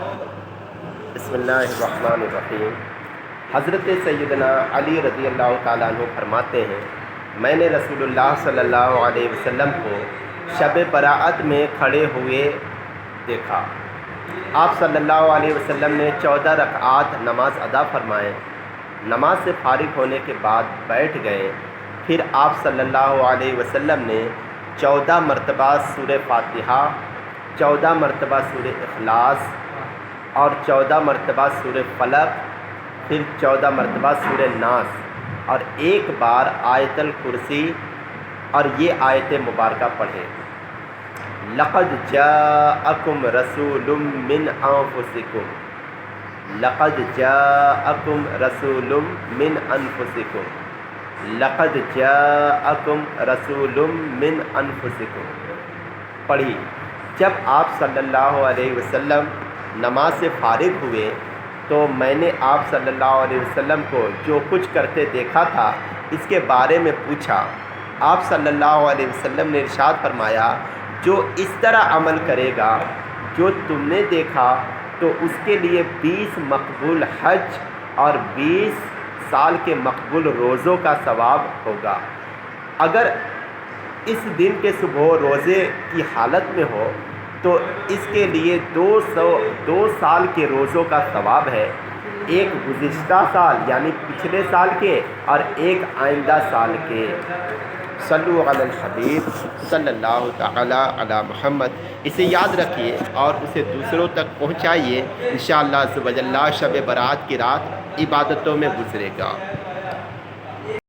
بسم اللہ الرحمن الرحیم۔ حضرت سیدنا علی رضی اللہ تعالیٰ عنہ فرماتے ہیں، میں نے رسول اللہ صلی اللہ علیہ وسلم کو شب برأت میں کھڑے ہوئے دیکھا۔ آپ صلی اللہ علیہ وسلم نے 14 رکعات نماز ادا فرمائے، نماز سے فارغ ہونے کے بعد بیٹھ گئے۔ پھر آپ صلی اللہ علیہ وسلم نے 14 مرتبہ سورہ فاتحہ، 14 مرتبہ سورہ اخلاص اور 14 مرتبہ سورہ فلق، پھر 14 مرتبہ سورہ ناس اور ایک بار آیت الکرسی اور یہ آیت مبارکہ پڑھے، لقد جاءکم رسول من انفسکم، لقد جاءکم رسول من انفسکم، لقد جاءکم رسول من انفسکم پڑھی۔ جب آپ صلی اللہ علیہ وسلم نماز سے فارغ ہوئے تو میں نے آپ صلی اللہ علیہ وسلم کو جو کچھ کرتے دیکھا تھا اس کے بارے میں پوچھا۔ آپ صلی اللہ علیہ وسلم نے ارشاد فرمایا، جو اس طرح عمل کرے گا جو تم نے دیکھا تو اس کے لیے 20 مقبول حج اور 20 سال کے مقبول روزوں کا ثواب ہوگا۔ اگر اس دن کے صبح روزے کی حالت میں ہو تو اس کے لیے 2 سال کے روزوں کا ثواب ہے، ایک گزشتہ سال یعنی پچھلے سال کے اور ایک آئندہ سال کے۔ صلو علی الحبیب صلی اللہ تعالی علی محمد۔ اسے یاد رکھیے اور اسے دوسروں تک پہنچائیے، انشاءاللہ عز و جل شب برات کی رات عبادتوں میں گزرے گا۔